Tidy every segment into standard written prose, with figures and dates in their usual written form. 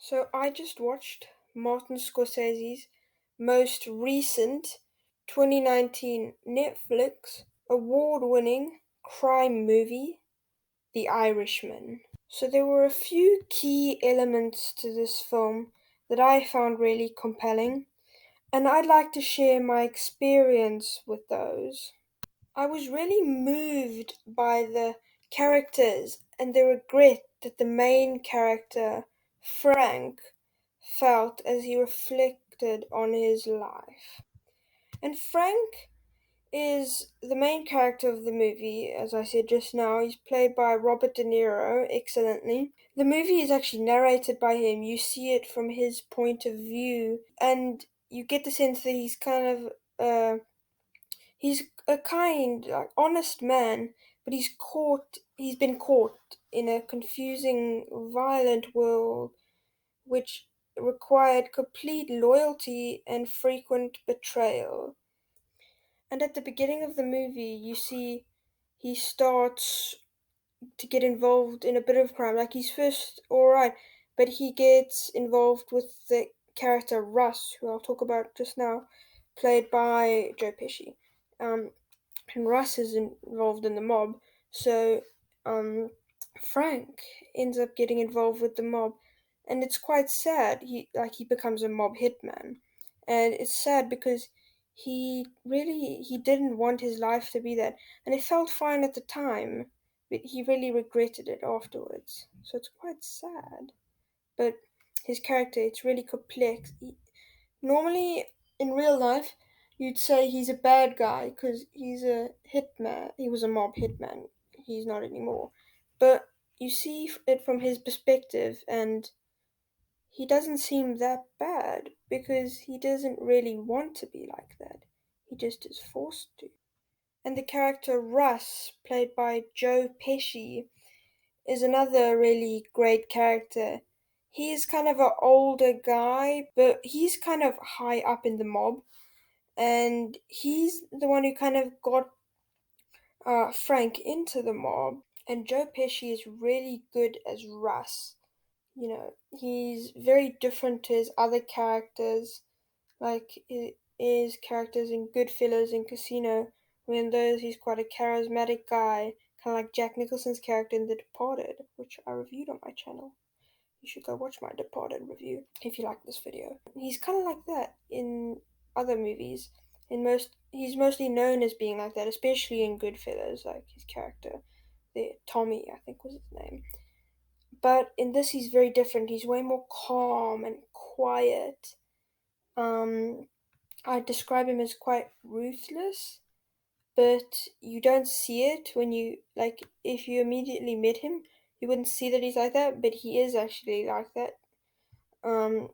So I just watched Martin Scorsese's most recent 2019 Netflix award-winning crime movie, The Irishman. So there were a few key elements to this film that I found really compelling, and I'd like to share my experience with those. I was really moved by the characters and the regret that the main character, Frank, felt as he reflected on his life. And Frank is the main character of the movie, as I said just now. He's played by Robert De Niro excellently. The movie is actually narrated by him. You see it from his point of view, and you get the sense that he's a kind, like, honest man, but he's been caught in a confusing, violent world which required complete loyalty and frequent betrayal. And at the beginning of the movie, you see he starts to get involved in a bit of crime. Like, he's first alright, but he gets involved with the character Russ, who I'll talk about just now, played by Joe Pesci. Um, and Russ is involved in the mob. So um, Frank ends up getting involved with the mob, and it's quite sad. He becomes a mob hitman, and it's sad because he didn't want his life to be that, and it felt fine at the time, but he really regretted it afterwards. So it's quite sad. But his character, it's really complex. Normally, in real life, you'd say he's a bad guy because he's a hitman. He was a mob hitman. He's not anymore. But you see it from his perspective, and he doesn't seem that bad because he doesn't really want to be like that. He just is forced to. And the character Russ, played by Joe Pesci, is another really great character. He's kind of an older guy, but he's kind of high up in the mob, and he's the one who kind of got Frank into the mob. And Joe Pesci is really good as Russ. He's very different to his other characters, like his characters in Goodfellas and Casino. When those, he's quite a charismatic guy, kind of like Jack Nicholson's character in The Departed, which I reviewed on my channel. You should go watch my Departed review if you like this video. He's kind of like that in other movies. He's mostly known as being like that, especially in Goodfellas, like his character, the Tommy, I think was his name. But in this, he's very different. He's way more calm and quiet. Um, I describe him as quite ruthless, but you don't see it when if you immediately met him, you wouldn't see that he's like that, but he is actually like that.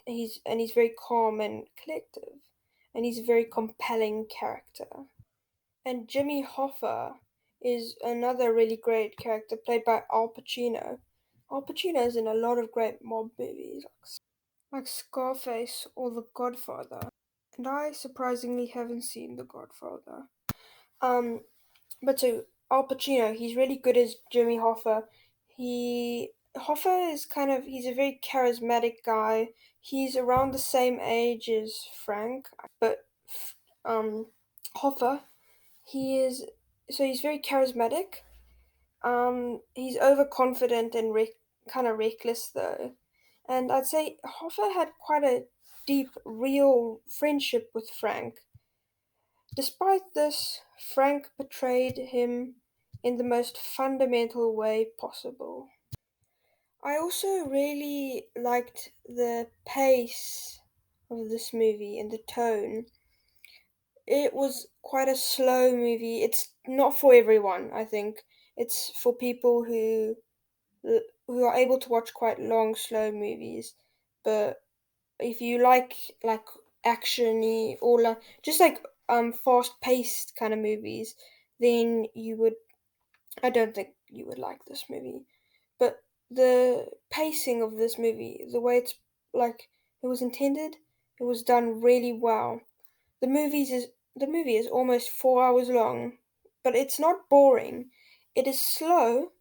He's very calm and collective, and he's a very compelling character. And Jimmy Hoffa is another really great character played by Al Pacino. Al Pacino is in a lot of great mob movies, like Scarface or The Godfather. And I surprisingly haven't seen The Godfather. Um, but so Al Pacino, he's really good as Jimmy Hoffa. Hoffa is he's a very charismatic guy. He's around the same age as Frank, but um, Hoffa, he's very charismatic. He's overconfident and kind of reckless though, and I'd say Hoffa had quite a deep, real friendship with Frank. Despite this, Frank betrayed him in the most fundamental way possible. I also really liked the pace of this movie and the tone. It was quite a slow movie. It's not for everyone, I think. It's for people who are able to watch quite long, slow movies. But if you like actiony or fast paced kind of movies, then you would I don't think you would like this movie. But the pacing of this movie, the way it was intended, it was done really well. The movie is almost 4 hours long, but it's not boring. It is slow,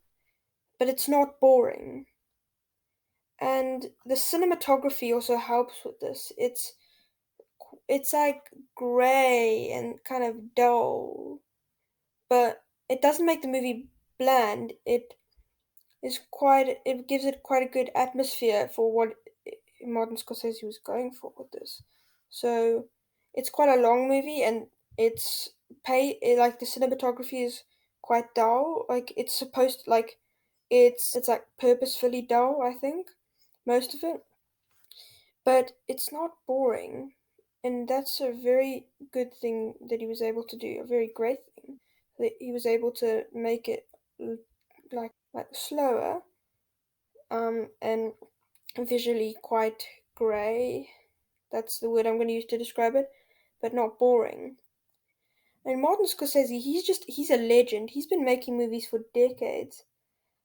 but it's not boring. and the cinematography also helps with this. It's like gray and kind of dull, but it doesn't make the movie bland. It gives it quite a good atmosphere for what Martin Scorsese was going for with this. So it's quite a long movie, and like the cinematography is quite dull. Like it's supposed to, like it's like purposefully dull, I think, most of it, but it's not boring, and that's a very good thing that he was able to do. A very great thing that he was able to make it like slower, and visually quite grey. That's the word I'm going to use to describe it, but not boring. And Martin Scorsese, he's a legend. He's been making movies for decades.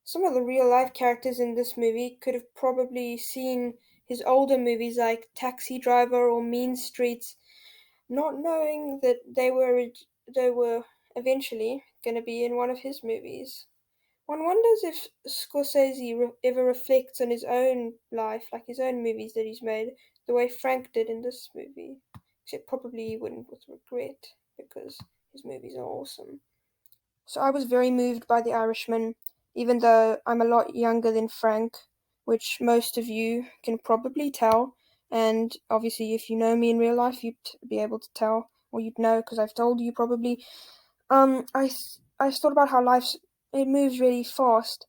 Some of the real life characters in this movie could have probably seen his older movies like Taxi Driver or Mean Streets, not knowing that they were eventually going to be in one of his movies. One wonders if Scorsese ever reflects on his own life, like his own movies that he's made, the way Frank did in this movie. Except probably he wouldn't with regret, because his movies are awesome. So I was very moved by The Irishman, even though I'm a lot younger than Frank, which most of you can probably tell. And obviously, if you know me in real life, you'd be able to tell, or you'd know because I've told you probably. I thought about how it moves really fast,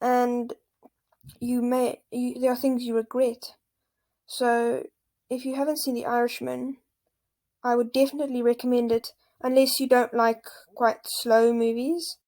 and there are things you regret. So if you haven't seen The Irishman, I would definitely recommend it, unless you don't like quite slow movies.